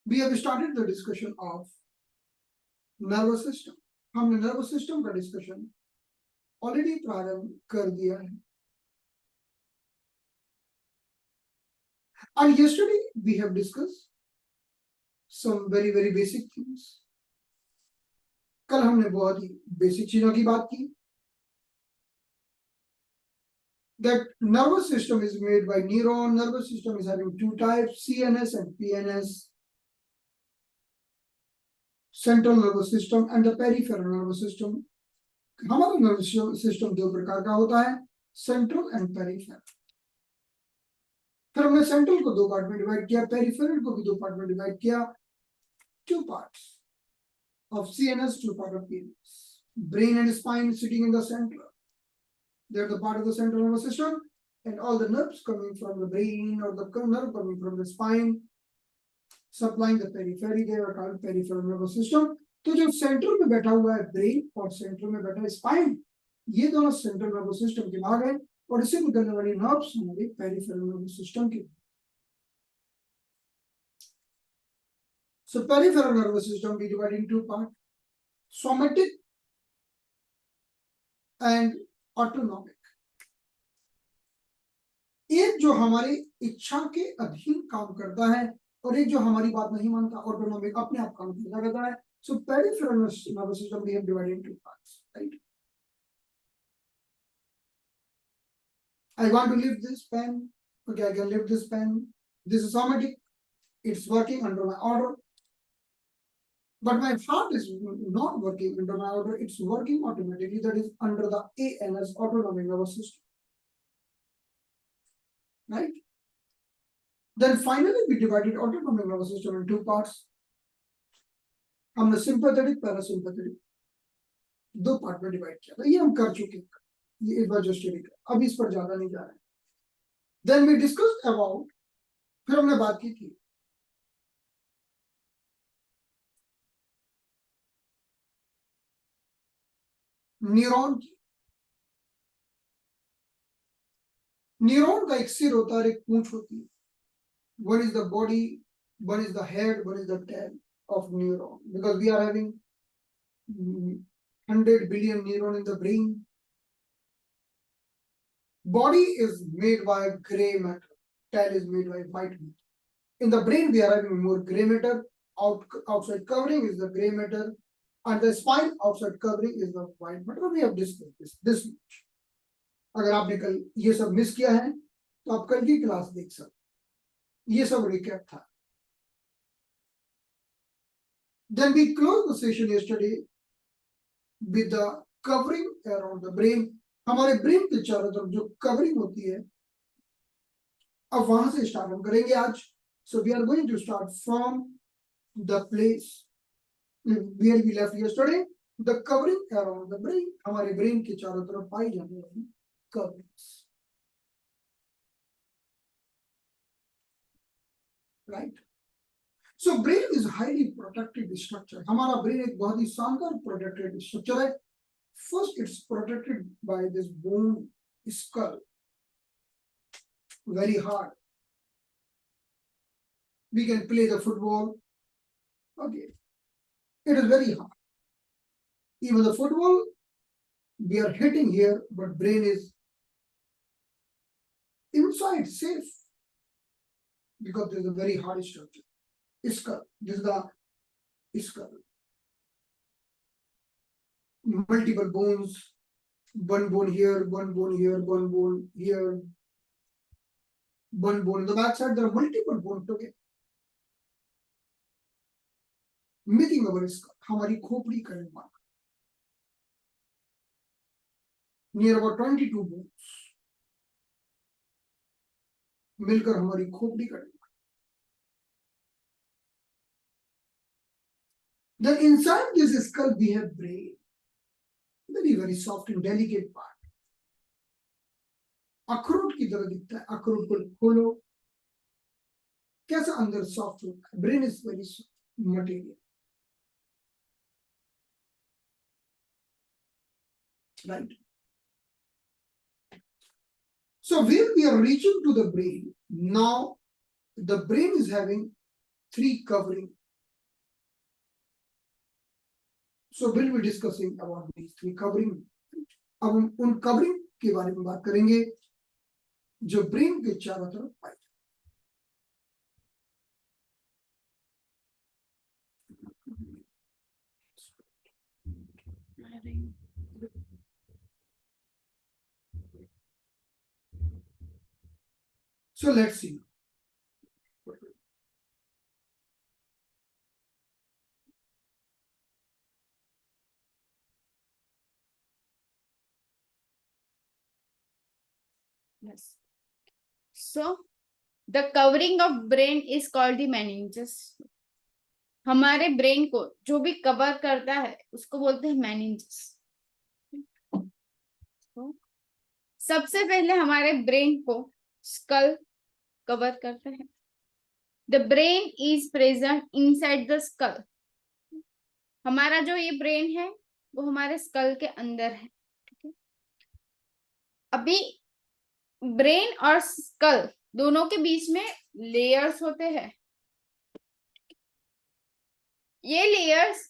We have started the discussion of nervous system. हमने nervous system का discussion already प्रारंभ कर दिया है. And yesterday we have discussed some very basic things. कल हमने बहुत ही basic चीजों की बात की. That nervous system is made by neuron. Nervous system is having two types, CNS and PNS. Central nervous system and the peripheral nervous system. हमारा nervous system दो प्रकार का होता है, central and peripheral. फिर हमने central को दो पार्ट में डिवाइड किया, peripheral को भी दो पार्ट में डिवाइड किया. Two parts of CNS, two part of PNS. Brain and spine sitting in the center. They are the part of the central nervous system, and all the nerves coming from the brain or the nerve coming from the spine, supplying the periphery. They are called peripheral nervous system. तो जो central में बैठा हुआ है brain और central में बैठा है स्पाइन, ये दोनों सेंट्रल नर्वस सिस्टम के भाग हैं और इससे निकलने वाली नर्व्स हमारे पेरिफेरल नर्वस सिस्टम के. So peripheral nervous system we divide in two parts, somatic and autonomic. एक जो हमारी इच्छा के अधीन काम करता है और एक जो हमारी बात नहीं मानता, ऑटोनॉमिक, अपने आप काम करता रहता है. So peripheral nervous system we have divided into parts, right? I want to lift this pen. Okay, I can lift this pen. This is somatic. It's working under my order. But my heart is not working under my order. It's working automatically. That is under the ANS, autonomic nervous system. Right? Then finally we divided autonomic nervous system in two parts. हमने sympathetic parasympathetic दो part में divide किया था. ये हम कर चुके हैं, ये एक बार जो स्टडी कर, अब इस पर ज्यादा नहीं जा रहे. देन वी डिस्कस्ड अबाउट, फिर हमने बात की थी न्यूरॉन की. न्यूरॉन का एक सिर होता है और एक पूंछ होती है. One is the body, one is the head, one is the tail of neuron, because we are having 100 billion neuron in the brain. Body is made by gray matter, tail is made by white matter. In the brain we are having more gray matter. Outside covering is the gray matter, and the spine outside covering is the white matter. We have discussed this much. अगर आपने कल ये सब miss किया है तो आप कल की क्लास देख सकते. ये सब रिकैप था. Then we closed the session yesterday with the covering around the brain. हमारे ब्रेन के चारों तरफ जो कवरिंग होती है, अब वहां से स्टार्ट हम करेंगे आज. So we are going to start from the place where we left yesterday. The covering around the brain, हमारे ब्रेन के चारों तरफ पाई जाने वाली coverings. Right? So brain is highly protected structure. हमारा ब्रेन एक बहुत ही शानदार protected structure है. First, it's protected by this bone skull, very hard. We can play the football. Okay, it is very hard. Even the football, we are hitting here, but brain is inside, safe, because there is a very hard structure. Skull. This is the skull. Multiple bones, one bone here, one bone here, one bone here, one bone in the back side. There are multiple bones together, making our skull. हमारी खोपड़ी का निर्माण. Near about 22 bones मिलकर हमारी खोपड़ी का निर्माण. Then inside this skull we have brain, very soft and delicate part. अखरोट की तरह दिखता है. अखरोट को खोलो, कैसा अंदर सॉफ्ट होता है. Brain is very soft material. Right? So when we are reaching to the brain, now the brain is having three covering So we'll be discussing about these three covering. अब हम उन कवरिंग के बारे में बात करेंगे जो ब्रेन के चारों तरफ पाई जाती। So let's see. Yes. So the covering of brain is called the meninges. हमारे ब्रेन को जो भी कवर करता है उसको बोलते हैं meninges. तो सबसे पहले हमारे ब्रेन को स्कल कवर करता है. The brain is present inside the skull. हमारा जो ये ब्रेन है वो हमारे स्कल के अंदर है. ठीक है. अभी ब्रेन और स्कल दोनों के बीच में लेयर्स होते हैं. ये लेयर्स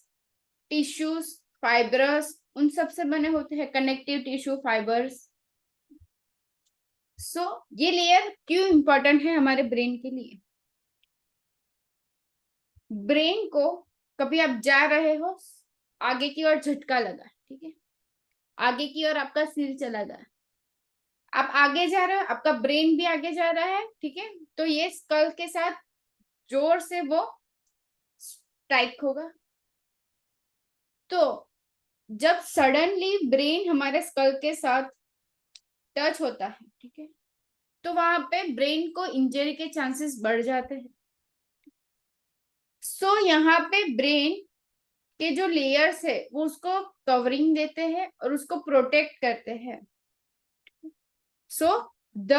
टिश्यूज, फाइब्रस, उन सब से बने होते हैं. Connective tissue, fibres. सो ये लेयर क्यों इंपॉर्टेंट है हमारे ब्रेन के लिए? ब्रेन को कभी आप जा रहे हो, आगे की ओर झटका लगा, ठीक है, आगे की ओर आपका सिर चला गया, आप आगे जा रहे हो, आपका ब्रेन भी आगे जा रहा है, ठीक है, तो ये स्कल के साथ जोर से वो स्ट्राइक होगा. तो जब सडनली ब्रेन हमारे स्कल के साथ टच होता है, ठीक है, तो वहां पे ब्रेन को इंजरी के चांसेस बढ़ जाते हैं. सो यहाँ पे ब्रेन के जो लेयर्स है वो उसको कवरिंग देते हैं और उसको प्रोटेक्ट करते हैं. So the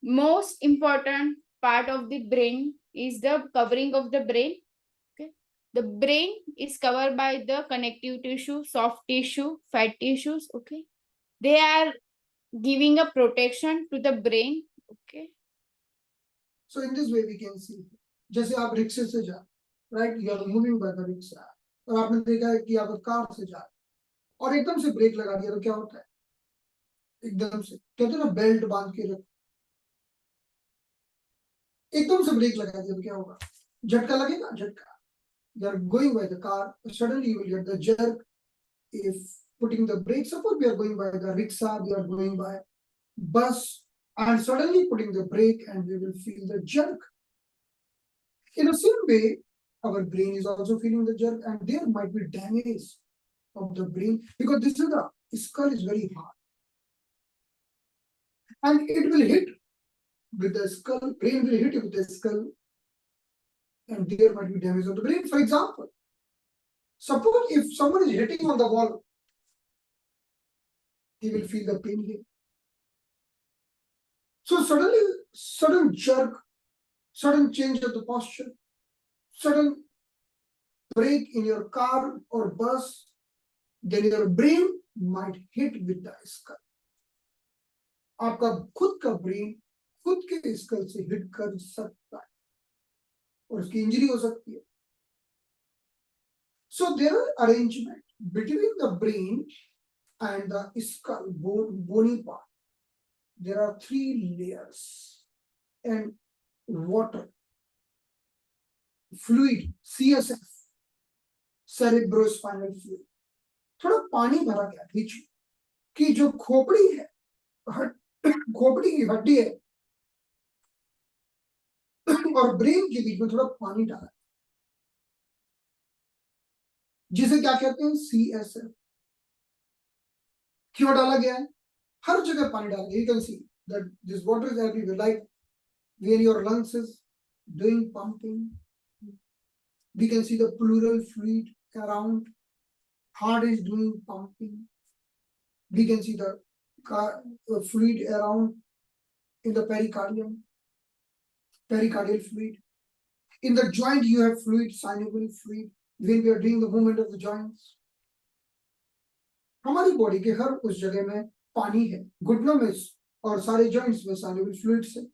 most important part of the brain is the covering of the brain. Okay, the brain is covered by the connective tissue, soft tissue, fat tissues. Okay, they are giving a protection to the brain. Okay, so in this way we can see, जैसे आप रिक्शे से जा, right, you are moving by the rickshaw, और आपने देखा है कि आप कार से जा और एकदम से ब्रेक लगा दिया तो क्या होता है? एकदम से कहते हैं ना बेल्ट बांध के रखो, एकदम से ब्रेक लगा दिया तो क्या होगा? झटका लगेगा. झटका. You are going by the car, suddenly you will get the jerk. If putting the brake, suppose we are going by the rickshaw, we are going by bus, and suddenly putting the brake and we will feel the jerk. In the same way, our brain is also feeling the jerk, and there might be damage of the brain because this is the skull is very hard, and it will hit with the skull. Brain will hit with the skull, and there might be damage of the brain. For example, suppose if someone is hitting on the wall, he will feel the pain here. So suddenly, sudden jerk, sudden change of the posture, sudden break in your car or bus, then your brain might hit with the skull. आपका खुद का brain खुद के school से hit कर सकता है और उसकी इंजरी हो सकती है. So there are arrangement between the brain and the skull, bony part. There are three layers, and water, fluid, CSF, cerebrospinal fluid. थोड़ा पानी भरा गया बीच में कि जो खोपड़ी है, खोपड़ी की हड्डी है और ब्रेन के बीच में थोड़ा पानी डाला, जिसे क्या कहते हैं? CSF. क्यों डाला गया है? हर जगह पानी डाला गया. You can see that this water is everywhere. Like when your lungs is doing pumping, we can see the pleural fluid around. Heart is doing pumping. We can see the fluid around in the pericardium, pericardial fluid. In the joint, you have fluid, synovial fluid. When we are doing the movement of the joints, हमारी body के हर उस जगह में पानी है. घुटनों में और सारे जॉइंट्स में synovial fluid है.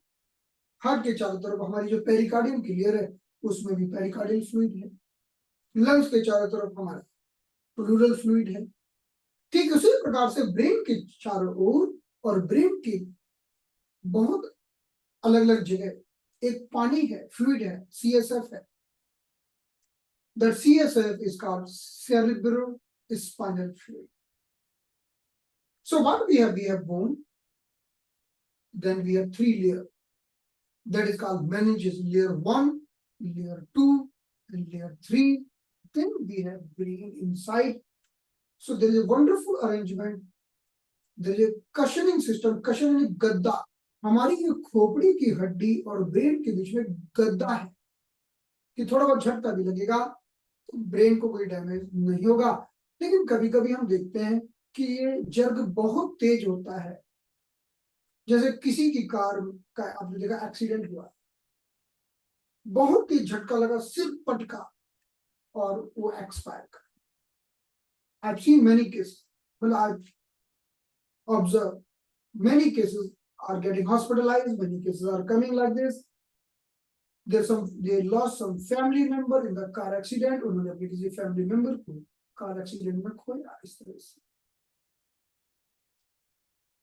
हार्ट के चारों तरफ हमारी जो पेरिकार्डियम की लेयर है उसमें भी पेरिकार्डियल फ्लूइड है. लंग्स के चारों तरफ हमारा प्लूरल फ्लूइड है। ठीक उसी प्रकार से ब्रेन के चारों ओर और ब्रेन की बहुत अलग अलग जगह एक पानी है, फ्लूइड है, CSF है। That CSF is called cerebrospinal fluid. So what we have bone, then we have three layers. That is called meninges, layer 1, layer 2, and layer 3. Then we have brain inside. So there is a wonderful arrangement. There is a cushioning system. Cushioning गद्दा, हमारी ये खोपड़ी की हड्डी और brain के बीच में गद्दा है कि थोड़ा बहुत झटका भी लगेगा तो ब्रेन को कोई डैमेज नहीं होगा। लेकिन कभी कभी हम देखते हैं कि ये जर्ग बहुत तेज होता है, जैसे किसी की कार का आपने देखा एक्सीडेंट हुआ, बहुत तेज झटका लगा, सिर पटका और वो एक्सपायर कर। I've seen many cases, well, I've observed many cases are getting hospitalized, many cases are coming like this. They lost some family member in the car accident, उन्होंने अपने किसी family member को कार एक्सीडेंट में खोया इस तरह से।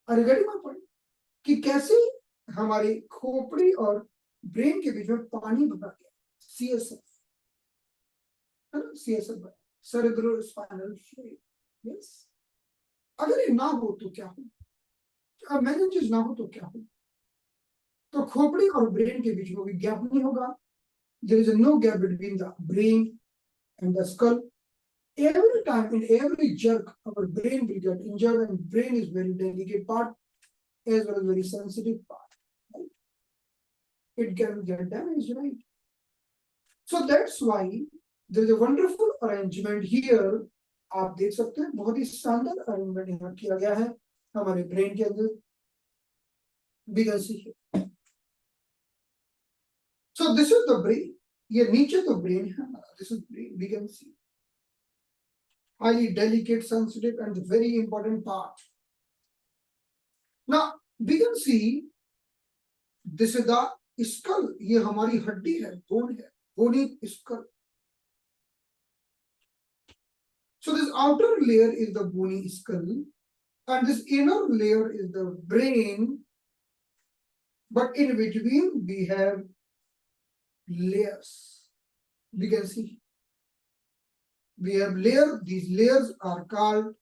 Are you getting my point? कि कैसे हमारी खोपड़ी और ब्रेन के बीच में पानी भरा गया, CSF है ना, CSF cerebrospinal fluid। यस, अगर ये ना हो तो क्या हो, अब मेनिंजेस ना हो तो क्या हो, तो खोपड़ी और ब्रेन के बीच में भी गैप नहीं होगा। There is no gap between the brain and the skull. Every time, in every jerk, our brain will get injured, and brain is very delicate part as well as very sensitive part. Right? It can get damaged, right? So that's why there is a wonderful arrangement here. आप देख सकते हैं बहुत ही शानदार arrangement यहाँ किया गया है हमारे ब्रेन के अंदर। We can see here. So this is the brain. ये नीचे तो ब्रेन है हमारा, this is brain. We can see highly delicate, sensitive, and very important part. Now we can see this is the skull. ये हमारी हड्डी है, bone है, bony skull. So this outer layer is the bony skull, and this inner layer is the brain. But in between we have layers. We can see we have layers. These layers are called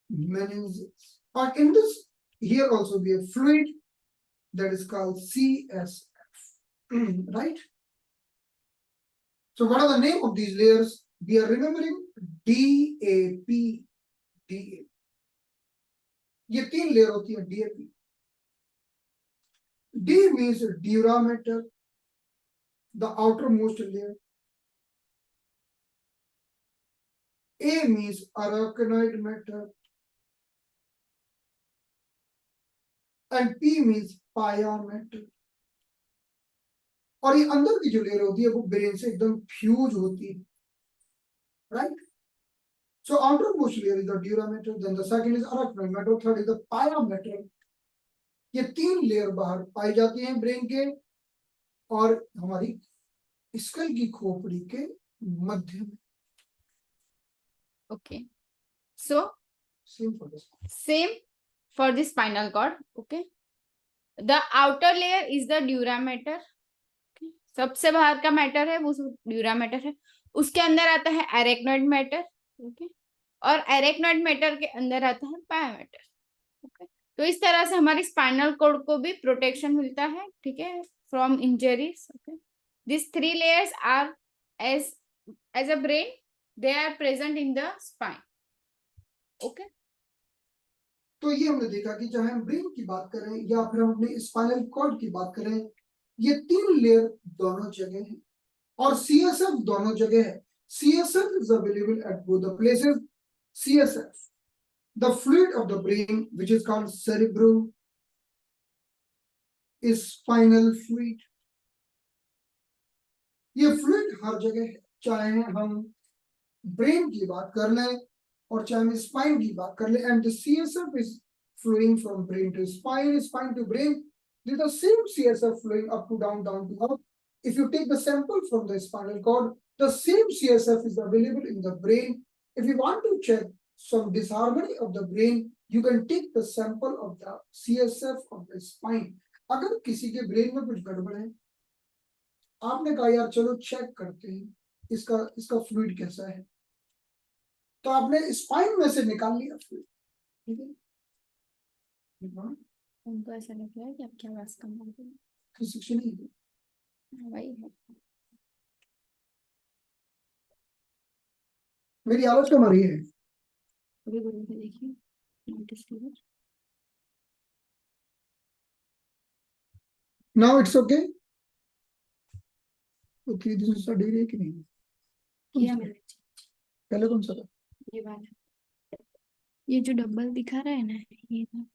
meninges. But in this here also we have fluid that is called CSF. Right? So what are the name of these layers? We are remembering DAP. DAP. ये तीन layer होती है DAP. D means dura mater, the outermost layer. A means arachnoid matter, and P means pia matter. और ये अंदर की जो layer होती है वो ब्रेन से एकदम फ्यूज होती है, right? So outermost layer is the dura mater, then the second is arachnoid matter, third is the pia mater. ये तीन लेयर बाहर पाई जाती हैं ब्रेन के और हमारी स्कल की खोपड़ी के मध्य में। Okay, so Same for this. same for the spinal cord. Okay, the outer layer is the dura mater. Okay, सबसे बाहर का मैटर है वो ड्यूरा मैटर है, उसके अंदर आता है एरेक्नॉइड मैटर। ओके, और एरेक्नॉइड मैटर के अंदर आता है पाया मैटर। ओके, तो इस तरह से हमारी स्पाइनल कॉर्ड को भी प्रोटेक्शन मिलता है, ठीक है, from injuries. Okay, this three layers are as a brain, they are present in the spine. Okay, तो ये हमने देखा कि चाहे हम ब्रेन की बात करें या फिर हम अपने स्पाइनल कॉर्ड की बात करें, ये तीन लेयर दोनों जगह हैं और CSF दोनों जगह है। CSF is available at both the places. CSF, the fluid of the brain, which is called cerebro, is spinal fluid. ये फ्लूइड हर जगह है, चाहे हम ब्रेन की बात कर लें और चाहे हम स्पाइन की बात कर लें, and the CSF is flowing from brain to spine, spine to brain. There is the same CSF flowing up to down, down to up. If you take the sample from the spinal cord, the same CSF is available in the brain If you want to check some disharmony of the brain, you can take the sample of the CSF of the spine. अगर किसी के brain में कुछ गड़बड़ है, आपने कहा यार चलो चेक करते हैं इसका फ्लूइड कैसा है, तो आपने स्पाइन में से निकाल लिया फ्लूइड, ठीक है? उनको ऐसा लग रहा है कि आपकी आवाज कम हो गई। फिजिक्स नहीं है, वही है। मेरी आवाज कम आ रही है? अभी बोल के देखिए, नोटिस कीजिए। Now it's okay. तो 3 दिन से स्टडी है कि नहीं? किया मैंने। पहले कौन सा था? ये वाला, ये जो डबल दिखा रहा है ना, ये था।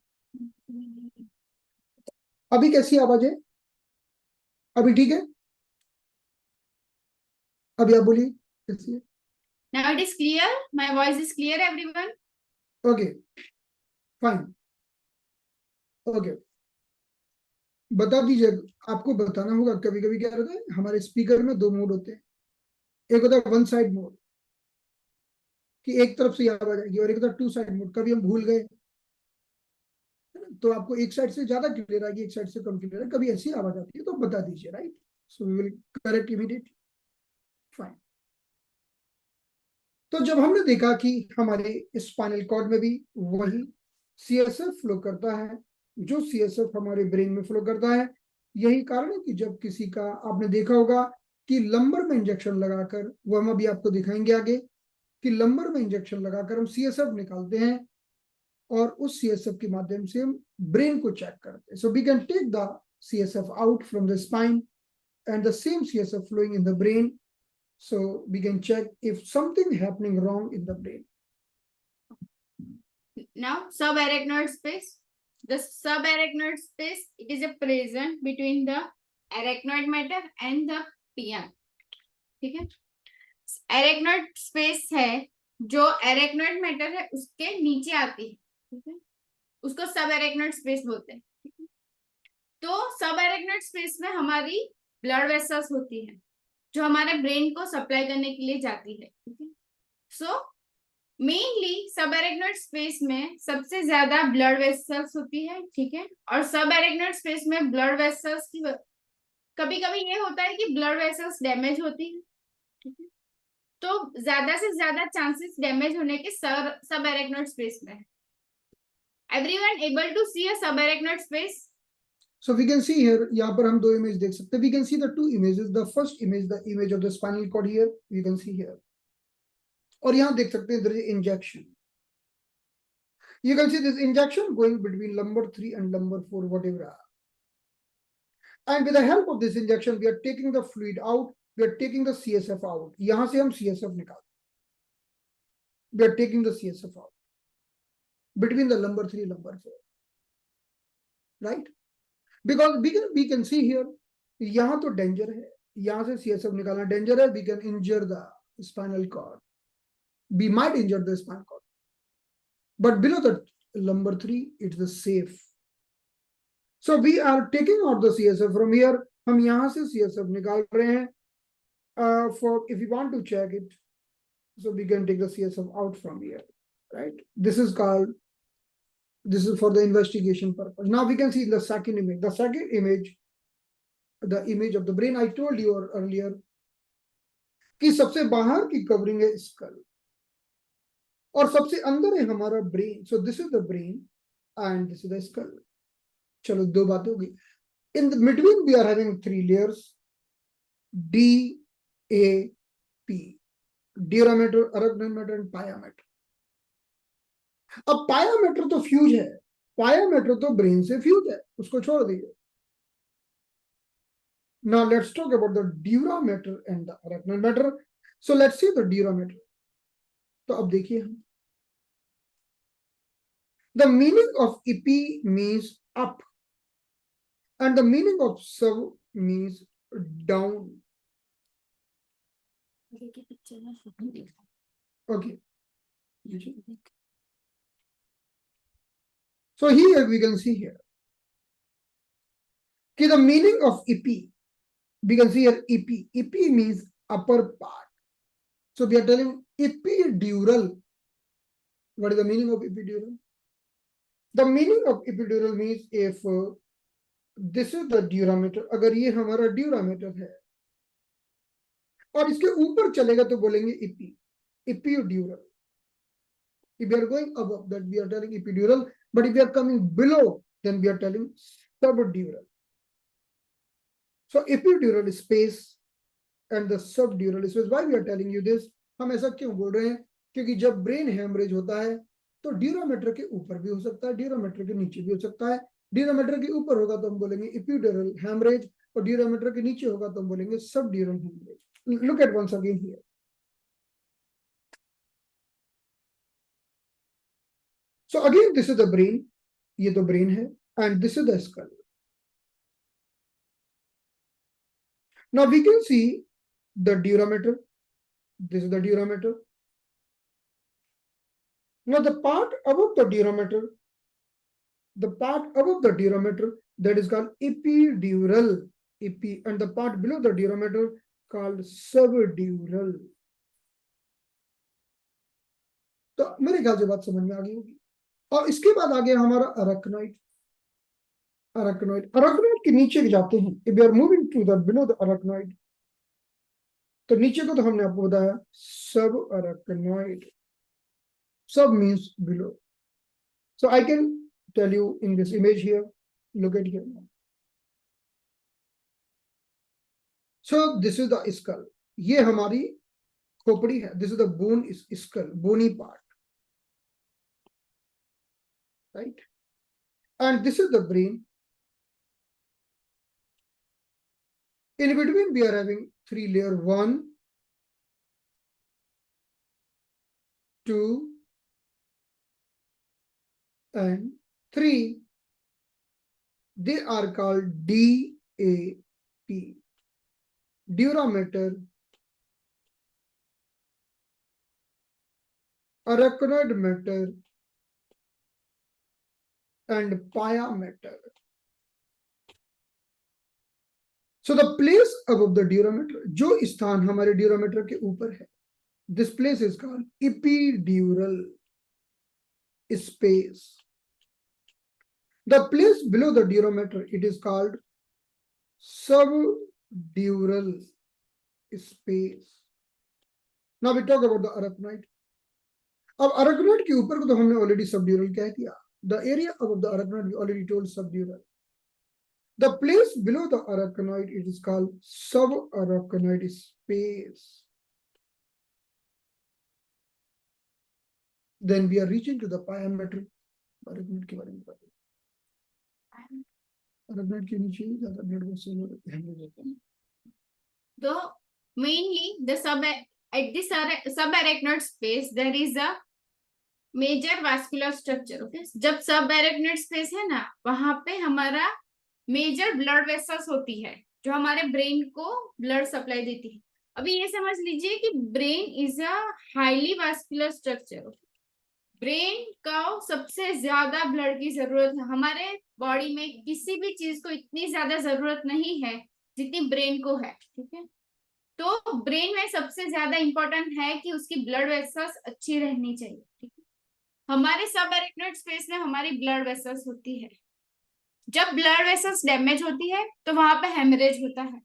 अभी कैसी आवाज है? अभी ठीक है? अभी आप बोलिए कैसी है? Now it is clear. My voice is clear, everyone. Okay fine, okay बता दीजिए, आपको बताना होगा। कभी कभी क्या होता है, हमारे स्पीकर में 2 मोड होते हैं। एक होता है 1 साइड मोड, कि एक तरफ से आवाज आएगी, और एक होता है 2 साइड मोड। कभी हम भूल गए तो आपको एक साइड से ज्यादा क्लियर आएगी, एक साइड से कम क्लियर है, कभी ऐसी आवाज आती है तो बता दीजिए, right? So we will correct immediately. Fine. तो जब हमने देखा कि हमारे स्पाइनल कॉर्ड में भी वही सीएसएफ फ्लो करता है, जो सीएसएफ हमारे ब्रेन में फ्लो करता है, यही कारण है कि जब किसी का आपने देखा होगा कि लंबर में इंजेक्शन लगाकर, वो हम अभी आपको दिखाएंगे आगे, कि लंबर में इंजेक्शन लगाकर हम सीएसएफ निकालते हैं और उस सीएसएफ के माध्यम से हम ब्रेन को चेक करते हैं। So we can take the CSF out from the spine and the same CSF flowing in the brain, so we can check if something happening wrong in the brain. Now subarachnoid space. The subarachnoid space, it is a present between the arachnoid matter and the PM. ठीक है? arachnoid space है जो arachnoid matter है उसके नीचे आती है, ठीक है? उसको subarachnoid space बोलते हैं, ठीक है? तो subarachnoid space में हमारी ब्लड वेसल्स होती है जो हमारे ब्रेन को सप्लाई करने के लिए जाती है, ठीक है? सो मेनली सबएरेक्नोइड स्पेस में सबसे ज्यादा ब्लड वेसल्स होती है, ठीक है? और सबएरेक्नोइड स्पेस में ब्लड वेसल्स की कभी कभी ये होता है कि ब्लड वेसल्स डैमेज होती है, ठीक है? तो ज्यादा से ज्यादा चांसेस डैमेज होने के सबएरेक्नोइड स्पेस में है। Everyone able to see a subarachnoid space? So we can see here, यहाँ पर हम 2 इमेज देख सकते हैं। We can see the 2 images. The first image, the image of the spinal cord here, you can see here. और यहाँ देख सकते हैं there is injection. You can see this injection going between lumbar 3 and lumbar 4, whatever. And with the help of this injection, we are taking the fluid out. We are taking the CSF out. यहाँ से हम CSF निकालते हैं. We are taking the CSF out between the lumbar 3 and lumbar 4, right? Because we can see here, यहाँ तो danger है, यहाँ से CSF निकालना डेंजर है. We can injure the spinal cord. We might injure the spinal cord. But below the lumbar 3, it's the safe. So we are taking out the CSF from here. हम यहाँ से CSF निकाल रहे हैं. For if you want to check it, so we can take the CSF out from here, right? This is for the investigation purpose. Now we can see the second image. The second image, the image of the brain. I told you earlier कि सबसे बाहर की covering है school और सबसे अंदर है हमारा brain. So this is the brain and this is the skull. चलो 2 बातें होगी. In the between we are having 3 layers: D, A, P. Dura matter, arachnoid matter and pia matter. अब पाया मैटर तो फ्यूज है, पाया मैटर तो brain से फ्यूज है, उसको छोड़ दीजिए. Now let's talk about the dura matter and the arachnoid matter. So let's see the dura matter. तो अब देखिए हम, the meaning of EP means up and the meaning of sub means down. Okay. So here we can see here. Okay, the meaning of EP, we can see here EP. EP means upper part. So we are telling epidural. What is the meaning of epidural? The meaning of epidural means if this is the durometer, अगर ये हमारा durometer है और इसके ऊपर चलेगा तो बोलेंगे epidural. If we are going above, that we are telling epidural, but if we are coming below, then we are telling subdural. So epidural space and the subdural space. Why we are telling you this? हम ऐसा क्यों बोल रहे हैं? क्योंकि जब brain haemorrhage होता है तो ड्यूरोमेटर के ऊपर भी हो सकता है, ड्यूरोमेटर के नीचे भी हो सकता है. ड्यूरोमेटर के ऊपर होगा तो हम बोलेंगे एपिड्यूरल हेमरेज और ड्यूरोमेटर के नीचे होगा तो हम बोलेंगे subdural haemorrhage. Look at once again here. So again, this is the brain. ये तो brain है, and this is the skull. Now we can see the durometer. This is the durometer. Now the part above the durometer, that is called epidural. And the part below the durometer called subdural. तो मेरे ख्याल से बात समझ में आ गई होगी. और इसके बाद आ गया हमारा अरेक्नॉइड. अरेक्नॉइड के नीचे जाते हैं. If we are moving to the below the arachnoid, तो नीचे को तो हमने आपको बताया सब arachnoid. Sub means below. So I can tell you in this image here. Look at here. So this is the skull. ये हमारी खोपड़ी है. This is the bone is skull, bony part. Right? And this is the brain. In between we are having 3 layers. 1, 2, and 3. They are called DAP. Durometer, arachnoid matter, and pia matter. So the place above the durometer, जो स्थान हमारे durometer के ऊपर है, this place is called epidural space. The place below the durometer, it is called subdural space. Now we talk about the arachnoid. अब arachnoid के ऊपर को तो हमने already subdural कह दिया. The area above the arachnoid we already told subdural. The place below the arachnoid, it is called subarachnoid space. Then we are reaching to the pia matter. Arachnoid के बारे में बात. Arachnoid के नीचे ज़्यादा blood vessels hemorrhage होते हैं. So mainly the at this subarachnoid space there is a major vascular structure. Okay, जब subarachnoid space है ना, वहां पे हमारा मेजर ब्लड वेसल्स होती है जो हमारे ब्रेन को ब्लड सप्लाई देती है. अभी ये समझ लीजिए कि brain is a highly vascular structure. Brain को सबसे ज्यादा ब्लड की जरूरत है. हमारे बॉडी में किसी भी चीज को इतनी ज्यादा जरूरत नहीं है जितनी ब्रेन को है. ठीक है, तो ब्रेन में सबसे ज्यादा इंपॉर्टेंट है कि उसकी ब्लड वेसल्स अच्छी रहनी चाहिए. ठीक है, हमारे सबअरेक्नोइड स्पेस में हमारी ब्लड वेसल्स होती है. जब ब्लड वेसल्स डैमेज होती है तो वहां पे हेमरेज होता है.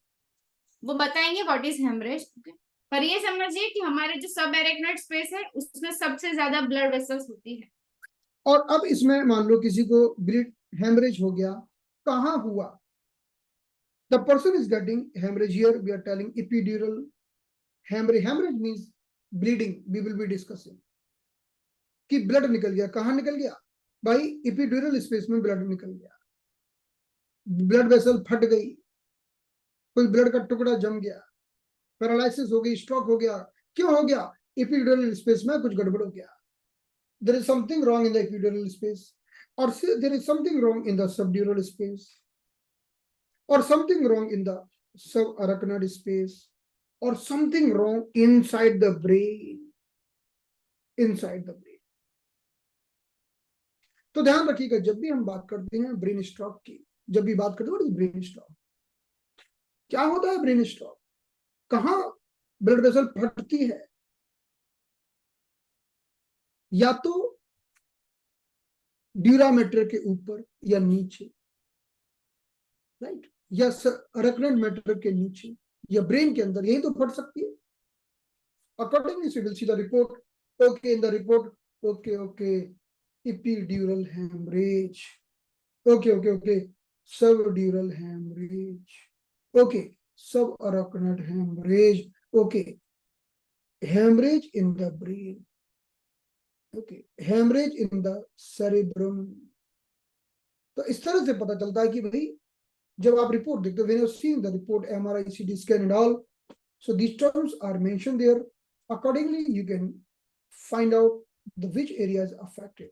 वो बताएंगे व्हाट इज हेमरेज. पर ये समझिए कि हमारे जो सब एरेक्नोइड स्पेस है उसमें सबसे ज्यादा ब्लड वेसल्स होती है. और अब इसमें मान लो किसी को ब्लड हेमरेज हो गया, कहाँ हुआ? The person is getting hemorrhage. Here we are telling epidural hemorrhage. Hemorrhage means bleeding. We will be discussing कि ब्लड निकल गया. कहाँ निकल गया भाई? एपिड्यूरल स्पेस में ब्लड निकल गया. ब्लड वेसल फट गई, कोई ब्लड का टुकड़ा जम गया, पैरालिसिस हो गई, स्ट्रोक हो गया. क्यों हो गया? एपिड्यूरल स्पेस में कुछ गड़बड़ हो गया. There is something wrong in the epidural space, or there is something wrong in the subdural space, or something wrong in the subarachnoid space, or something wrong inside the brain. Inside the brain. तो ध्यान रखिएगा जब भी हम बात करते हैं brain stroke की, जब भी बात करते हैं ब्रेन स्ट्रोक, क्या होता है ब्रेन स्ट्रोक? कहाँ ब्लड वेसल फटती है? या तो ड्यूरामेटर के ऊपर या नीचे, राइट, या अरेक्नोइड मैटर के नीचे या ब्रेन के अंदर, यही तो फट सकती है. Accordingly, we will see the report. Okay, in the report, okay, epidural hemorrhage. Okay, subdural hemorrhage. Okay, subarachnoid hemorrhage. Okay, hemorrhage in the brain. Okay, hemorrhage in the cerebrum. तो इस तरह से पता चलता है कि भाई जब आप रिपोर्ट देखते हो, when you see the report, MRI, CT scan and all, so these terms are mentioned there. Accordingly, you can find out which area is affected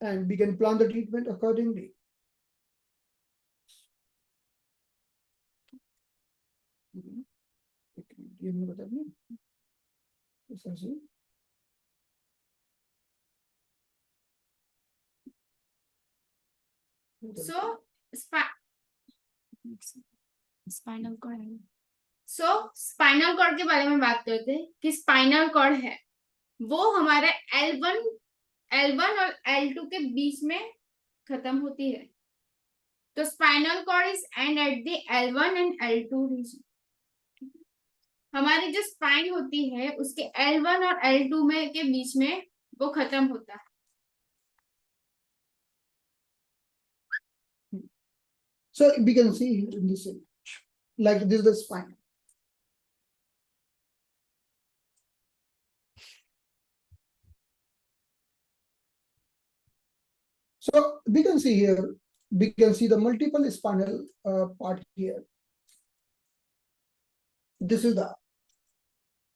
and we can plan the treatment accordingly. ये मैंने बता दिया. So spinal cord है. सो spinal cord के बारे में बात करते हैं कि स्पाइनल कॉर्ड है वो हमारे L1 और L2 के बीच में खत्म होती है. तो spinal cord is end at the L1 and L2 region. हमारी जो स्पाइन होती है उसके L1 और L2 में के बीच में वो खत्म होता है. So we can see here in this image, like this is the spine. So we can see here, we can see the multiple spinal part here. This is the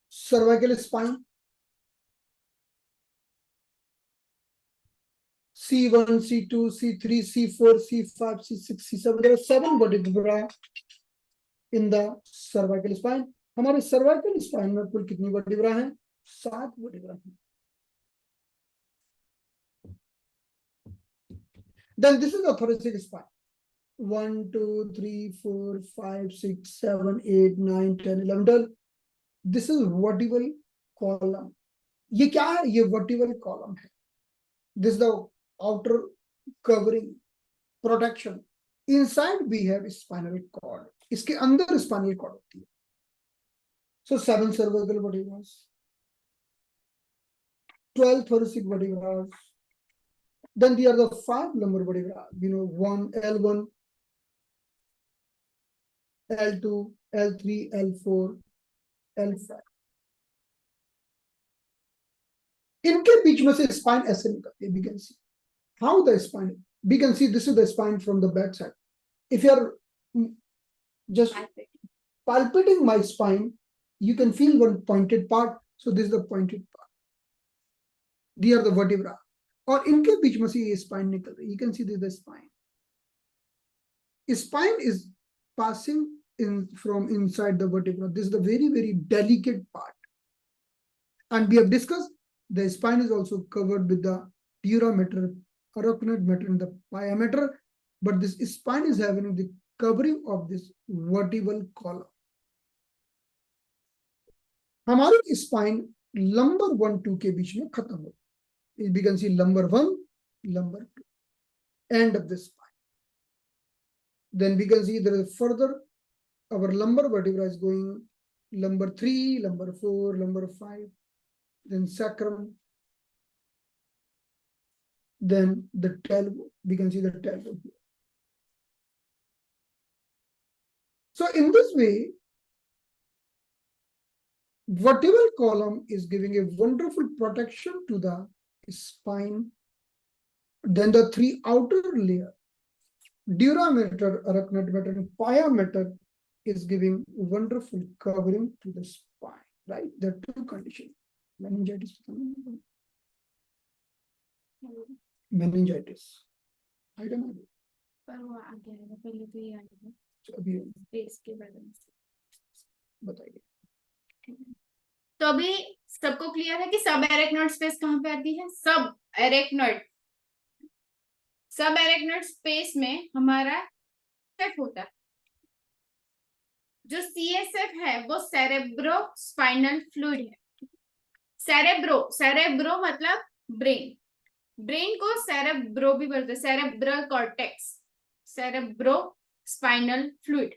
cervical spine, C1, C2, C3, C4, C5, C6, C7. There are 7 vertebrae in the cervical spine. हमारे cervical spine में कुल कितनी vertebrae हैं? 7 vertebrae हैं. Then this is the thoracic spine. 1, 2, 3, 4, 5, 6, 7, 8, 9, 10, 11, 12. This is vertebral column. ये क्या है? ये vertebral column है. This is the outer covering protection. Inside we have spinal cord. इसके अंदर spinal cord होती है. So 7 cervical vertebrae, 12 thoracic vertebrae. Then there are the 5 lumbar vertebrae. 1, L1, L2, L3, L4, L5. इनके बीच में से spine ऐसे निकलती है. We can see how the spine. We can see this is the spine from the back side. If you are just palpating my spine, you can feel one pointed part. So this is the pointed part. These are the vertebrae. और इनके बीच में से ये spine निकल रही है. You can see this is the spine. Spine is passing in from inside the vertebra. This is the very, very delicate part. And we have discussed the spine is also covered with the dura mater, arachnoid mater, and the pia mater. But this spine is having the covering of this vertebral column. हमारी spine lumbar 1, 2 के बीच में खत्म हो. We can see lumbar 1, lumbar 2, end of the spine. Then we can see there is further our lumbar vertebra is going lumbar 3, lumbar 4, lumbar 5, then sacrum, then the tailbone. We can see the tailbone here. So in this way, vertebral column is giving a wonderful protection to the spine. Then the 3 outer layer, dura mater, arachnoid mater, and pia mater, is giving wonderful covering to the spine, right? There are 2 conditions. Meningitis. Meningitis. I don't know. पर वो आ गया है. पहले तो ये आएगा. अभी face के बारे में बताइए. तो अभी सबको क्लियर है कि सब एरेक्नोइड स्पेस कहाँ पे आती है? सब एरेक्नोइड स्पेस में हमारा CSF होता है. जो CSF है वो सेरेब्रो स्पाइनल फ्लूइड है. सेरेब्रो मतलब ब्रेन, ब्रेन को सेरेब्रो भी बोलते हैं, cerebral cortex, cerebro spinal fluid,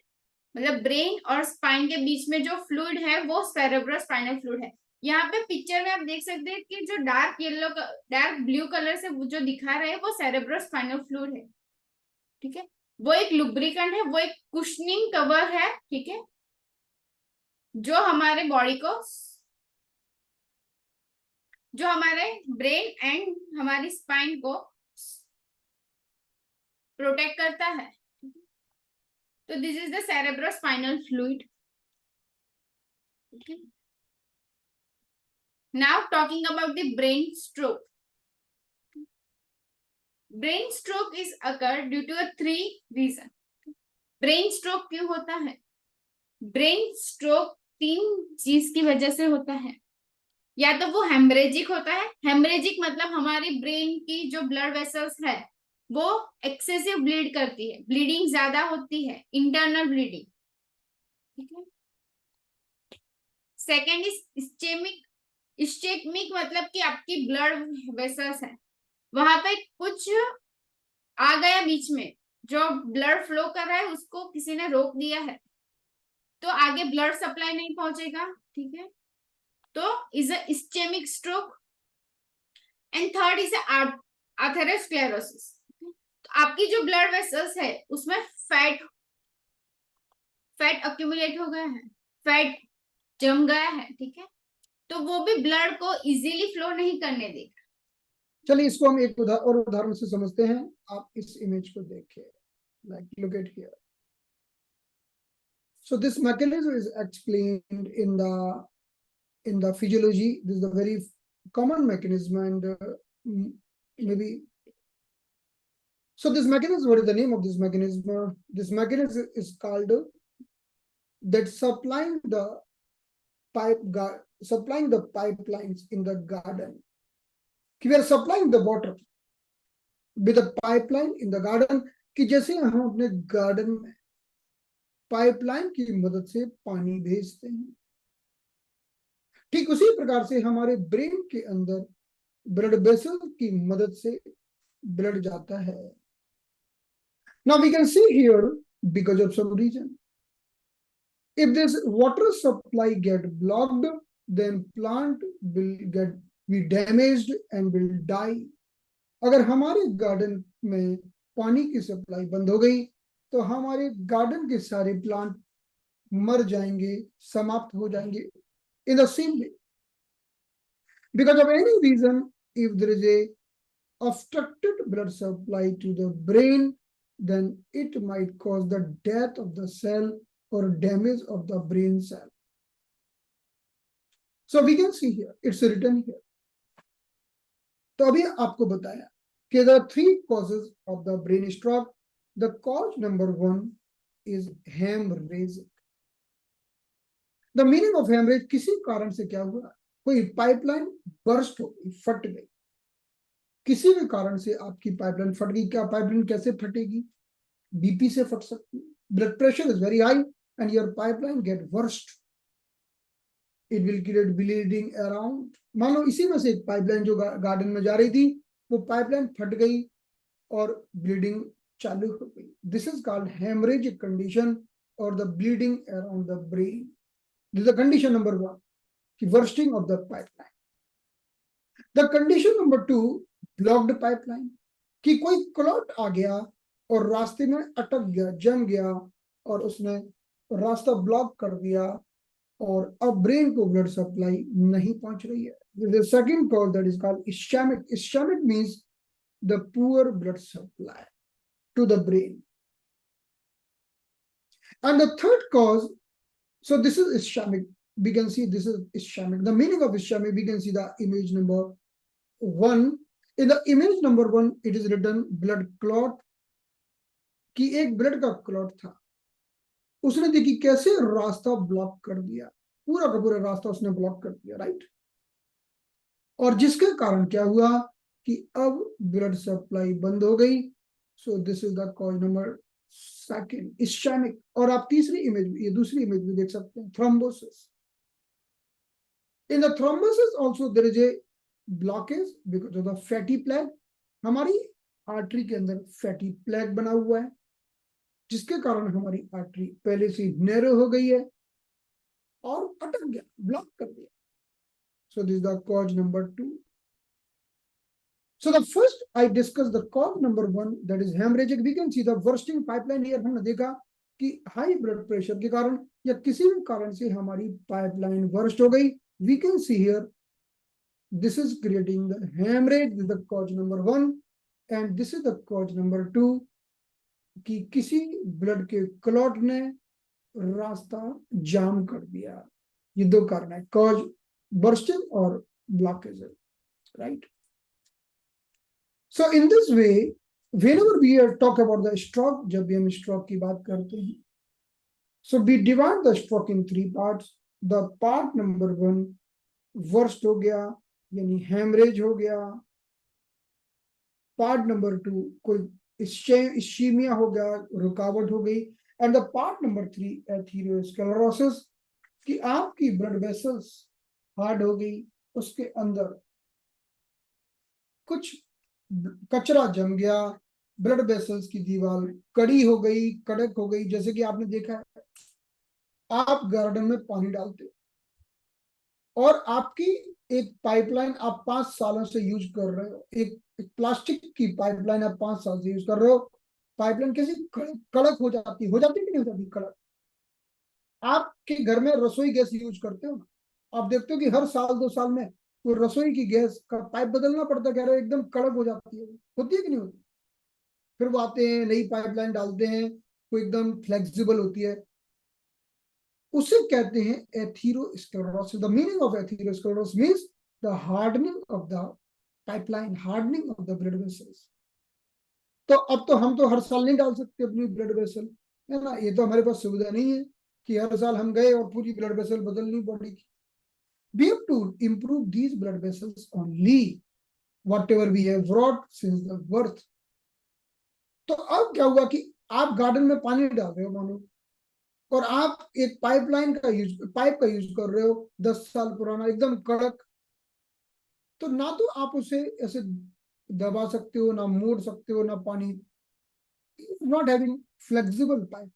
मतलब ब्रेन और स्पाइन के बीच में जो फ्लूइड है वो सेरेब्रो स्पाइनल फ्लूइड है। यहाँ पे पिक्चर में आप देख सकते हैं कि जो dark yellow, dark blue colour से जो दिखा रहे हैं वो सेरेब्रो स्पाइनल फ्लूइड है, ठीक है। वो एक लुब्रिकेंट है, वो एक कुशनिंग कवर है, ठीक है, जो हमारे बॉडी को, जो हमारे ब्रेन एंड हमारी स्पाइन को प्रोटेक्ट करता है। तो this is the cerebrospinal fluid. Okay. Now talking about the brain stroke. Brain stroke is occurred due to a 3 reason. Brain stroke क्यों होता है? ब्रेन स्ट्रोक 3 चीज की वजह से होता है। या तो वो हेमरेजिक होता है, हेमरेजिक मतलब हमारी ब्रेन की जो ब्लड वेसल्स है वो एक्सेसिव ब्लीड करती है, ब्लीडिंग ज्यादा होती है, इंटरनल ब्लीडिंग, ठीक है। सेकेंड इज इस्चेमिक, इस्चेमिक मतलब कि आपकी ब्लड वेसल्स है वहां पे कुछ आ गया बीच में, जो ब्लड फ्लो कर रहा है उसको किसी ने रोक दिया है, तो आगे ब्लड सप्लाई नहीं पहुंचेगा, ठीक है। तो is a ischaemic stroke. And third is atherosclerosis. तो आपकी जो ब्लड वेसल्स है उसमें फैट अक्यूमुलेट हो गया है, फैट जम गया है, ठीक है, तो वो भी ब्लड को इजीली फ्लो नहीं करने देगा। चलिए इसको हम एक उदाहरण से समझते हैं। आप इस इमेज को देखिए, like look at here. So this mechanism is explained in the physiology. This is a very common mechanism, and maybe so this mechanism, what is the name of this mechanism? This mechanism is called that supplying the pipelines in the garden. We are supplying the water with a pipeline in the garden, कि जैसे हम अपने garden में pipeline की मदद से पानी भेजते हैं, ठीक उसी प्रकार से हमारे ब्रेन के अंदर ब्लड वेसल की मदद से ब्लड जाता है। Now we can see here, because of some reason, if this water supply get blocked, then plant will be damaged and will die. अगर हमारे गार्डन में पानी की सप्लाई बंद हो गई तो हमारे गार्डन के सारे प्लांट मर जाएंगे, समाप्त हो जाएंगे। In the same way, because of any reason, if there is a obstructed blood supply to the brain, then it might cause the death of the cell or damage of the brain cell. So we can see here, it's written here. तो अभी आपको बताया कि the 3 causes of the brain stroke. The cause number 1 is hemorrhage. The meaning of hemorrhage, किसी कारण से क्या हुआ, कोई पाइपलाइन बर्स्ट हो गई, फट गई, किसी भी कारण से आपकी पाइपलाइन फट गई। क्या पाइपलाइन कैसे फटेगी? बीपी से फट सकती है, blood pressure is very high and your pipeline get worst, it will create bleeding around. मान लो इसी में से एक पाइपलाइन जो गार्डन में जा रही थी वो पाइपलाइन फट गई और ब्लीडिंग चालू हो गई। This is called haemorrhagic condition और the bleeding around the brain. This is the condition number 1, की bursting of the pipeline. The condition number 2, blocked pipeline, कि कोई क्लॉट आ गया और रास्ते में अटक गया, जम गया और उसने रास्ता ब्लॉक कर दिया और अब ब्रेन को ब्लड सप्लाई नहीं पहुंच रही है। The second cause that is called ischemic. Ischemic means the poor blood supply to the brain. And the third cause, so this is ischemic. We can see this is ischemic. The meaning of ischemic, we can see the image number 1. In the image number 1, it is written blood clot, कि एक blood का clot था, उसने देखी कैसे रास्ता block कर दिया, पूरा का पूरा रास्ता उसने ब्लॉक कर दिया, राइट। और जिसके कारण क्या हुआ कि अब ब्लड सप्लाई बंद हो गई। So this is the cause number 2, ischaemic. और आप तीसरी इमेज, ये दूसरी इमेज भी देख सकते हैं, thrombosis. In the thrombosis also there is a blockage because of the fatty plaque, हमारी आर्टरी के अंदर फैटी प्लैग बना हुआ है जिसके कारण हमारी आर्टरी पहले से नैरो हो गई है और अटक गया, ब्लॉक कर दिया. So this the cause number 2. So the first I discussed the cause number 1, that is hemorrhagic. We can see the bursting pipeline here. हमने देखा कि हाई ब्लड प्रेशर के कारण या किसी भी कारण से हमारी पाइपलाइन बर्स्ट हो गई. We can see here this is creating the hemorrhage. This is the cause number 1 and this is the cause number 2 कि किसी ब्लड के क्लॉट ने रास्ता जाम कर दिया. ये दो कारण है, कॉज बर्स्टिंग और blockage, right. So in this way, whenever we talk about the stroke, जब भी हम stroke की बात करते हैं, so we divide the stroke in 3 parts. The part number 1 worst हो गया यानी hemorrhage हो गया. Part number 2 कोई ischemia हो गया, रुकावट हो गई. And the part number 3 atherosclerosis कि आपकी blood vessels हार्ड हो गई, उसके अंदर कुछ कचरा जम गया, ब्लड वेसल्स की दीवार कड़ी हो गई, कड़क हो गई. जैसे कि आपने देखा है, आप गार्डन में पानी डालते हो और आपकी एक पाइपलाइन आप 5 सालों से यूज कर रहे हो, एक प्लास्टिक की पाइपलाइन आप 5 साल से यूज कर रहे हो. पाइपलाइन कैसी कड़क हो जाती कि नहीं हो जाती कड़क. आपके घर में रसोई गैस यूज करते हो ना, आप देखते हो कि हर साल 2 साल में तो रसोई की गैस का पाइप बदलना पड़ता, कह रहे हो एकदम कड़क हो जाती है. होती है कि नहीं होती? फिर वो आते हैं, नई पाइपलाइन डालते हैं, वो एकदम फ्लेक्सिबल होती है. उसे कहते हैं atherosclerosis. The meaning of atherosclerosis means the hardening of the pipeline, hardening of the blood vessels. तो अब तो हम तो हर साल नहीं डाल सकते अपनी ब्लड वेसल, है ना. ये तो हमारे पास सुविधा नहीं है कि हर साल हम गए और पूरी ब्लड वेसल बदलनी बॉडी की. We have to improve these blood vessels only, whatever we have brought since the birth. तो अब क्या हुआ कि आप गार्डन में पानी डाल रहे हो मानो, और आप एक पाइप का यूज कर रहे हो 10 साल पुराना, एकदम कड़क. तो ना तो आप उसे ऐसे दबा सकते हो, ना मोड़ सकते हो, ना पानी, नॉट हैविंग फ्लेक्सिबल पाइप.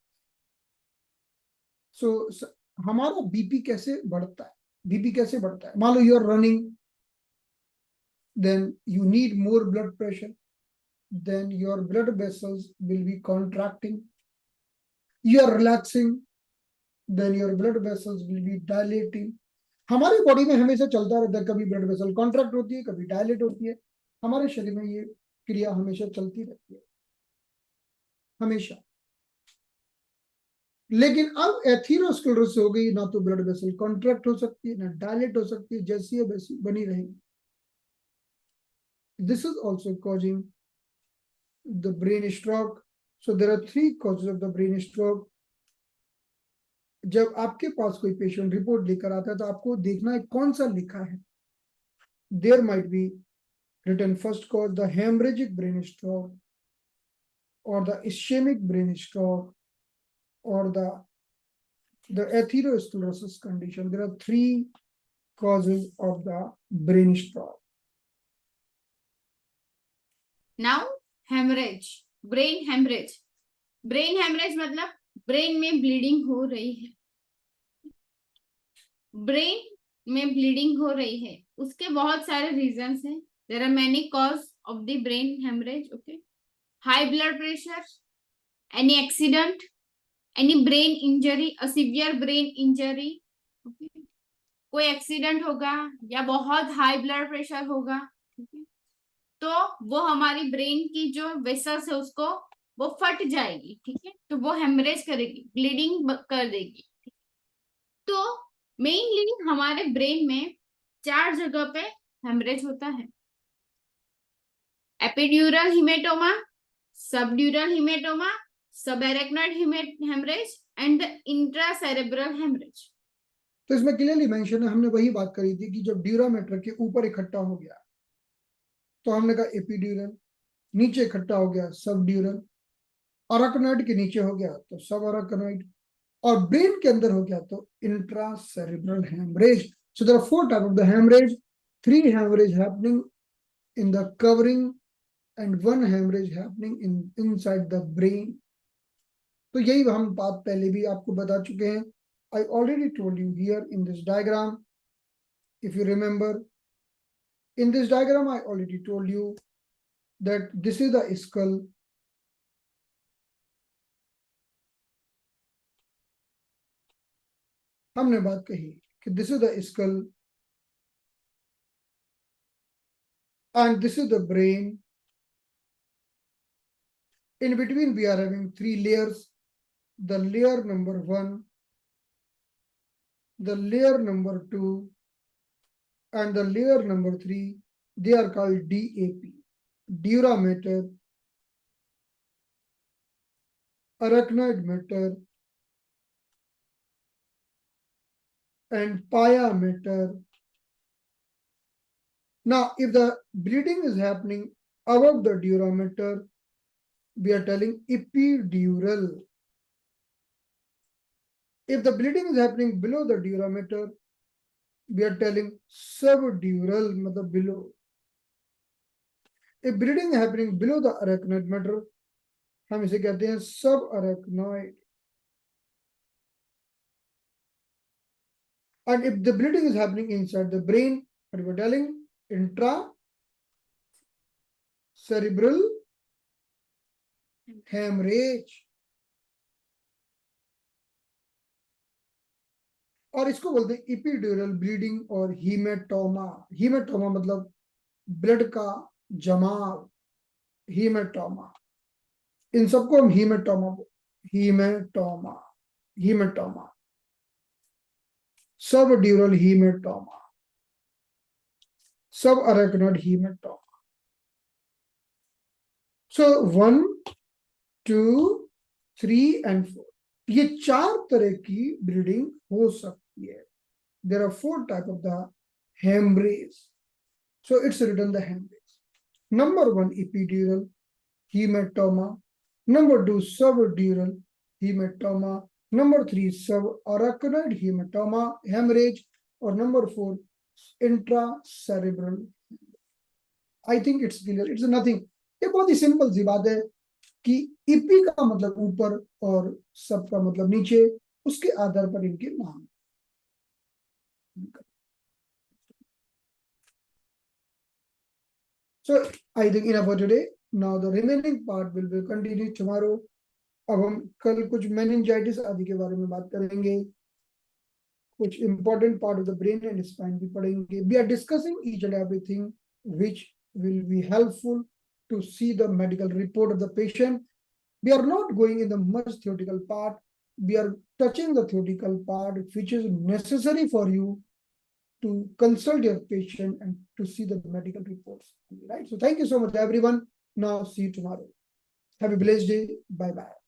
सो हमारा बीपी कैसे बढ़ता है? बीपी कैसे बढ़ता है? मान लो you are running, then you need more blood pressure, then your blood vessels will be contracting. You are relaxing, then your blood vessels will be dilating. हमारी बॉडी में हमेशा चलता रहता है, कभी ब्लड वेसल कॉन्ट्रैक्ट होती है, कभी डायलेट होती है. हमारे शरीर में ये क्रिया हमेशा चलती रहती है, हमेशा. लेकिन अब एथेरोस्क्लेरोसिस हो गई, ना तो ब्लड वेसल कॉन्ट्रैक्ट हो सकती है, ना डायलेट हो सकती है, जैसी है वैसी बनी रहेगी. This is also causing the brain stroke. So there are 3 causes of the brain stroke. जब आपके पास कोई पेशेंट रिपोर्ट लेकर आता है तो आपको देखना है कौन सा लिखा है. There might be written first cause the hemorrhagic brain stroke, or the ischemic brain stroke, or the atherosclerosis condition. There are 3 causes of the brain stroke. Now hemorrhage, brain hemorrhage. Brain hemorrhage मतलब brain में bleeding हो रही है. Brain में bleeding हो रही है, उसके बहुत सारे रीजंस हैं. There are many cause of the brain haemorrhage. Okay, high blood pressure, any accident, any brain injury, a severe brain injury. Okay, कोई एक्सीडेंट होगा या बहुत हाई ब्लड प्रेशर होगा, ठीक है, तो वो हमारी ब्रेन की जो वेसल्स है उसको वो फट जाएगी. ठीक है, तो वो हेमरेज करेगी, ब्लीडिंग कर देगी. तो मेनली हमारे ब्रेन में 4 जगह पे हेमरेज होता है. Epidural haematoma, subdural haematoma, subarachnoid haemorrhage and the intracerebral haemorrhage. तो इसमें क्लियरली मेंशन है, हमने वही बात करी थी कि जब ड्यूरामेटर के ऊपर इकट्ठा हो गया तो हमने कहा एपिड्यूरल, नीचे इकट्ठा हो गया सबड्यूरल, अराकनॉइड के नीचे हो गया तो सब अराकनॉइड, और ब्रेन के अंदर हो गया तो intracerebral haemorrhage. So there are 4 type of the haemorrhage. 3 hemorrhage happening in the covering and 1 hemorrhage happening inside the brain. तो यही हम बात पहले भी आपको बता चुके हैं. I already told you here in this diagram, if you remember, in this diagram I already told you that this is the skull. हमने बात कही कि this is the skull and this is the brain. In between we are having 3 layers. The layer number 1, the layer number 2, and the layer number 3, they are called DAP, dura mater, arachnoid mater, and pia mater. Now, if the bleeding is happening above the dura mater, we are telling epidural. If the bleeding is happening below the dura mater, we are telling subdural, matlab below. If bleeding is happening below the arachnoid mater, हम इसे कहते हैं subarachnoid. And if the bleeding is happening inside the brain, what we are telling? Intracerebral hemorrhage. और इसको बोलते हैं epidural bleeding और hematoma. Hematoma मतलब ब्लड का जमाव, hematoma. इन सबको हम hematoma, subdural hematoma, subarachnoid hematoma. So 1, 2, 3 and 4. ये 4 तरह की ब्लीडिंग हो सकती है. There are 4 types of the hemorrhage. So it's written the hemorrhage. Number 1, epidural hematoma. Number 2, subdural hematoma. Number 3, subarachnoid hematoma, hemorrhage. Or number 4, intracerebral. I think it's clear. It's nothing. ये बहुत ही simple सी बात है कि EP का मतलब ऊपर और सब का मतलब नीचे, उसके आधार पर इनके नाम. So I think enough for today. Now the remaining part will be continued tomorrow. अब हम कल कुछ meningitis आदि के बारे में बात करेंगे, कुछ important part of the brain and spine भी पढ़ेंगे. We are discussing each and everything which will be helpful to see the medical report of the patient. We are not going in the much theoretical part. We are touching the theoretical part which is necessary for you to consult your patient and to see the medical reports. Right? So thank you so much, everyone. Now see you tomorrow. Have a blessed day. Bye-bye.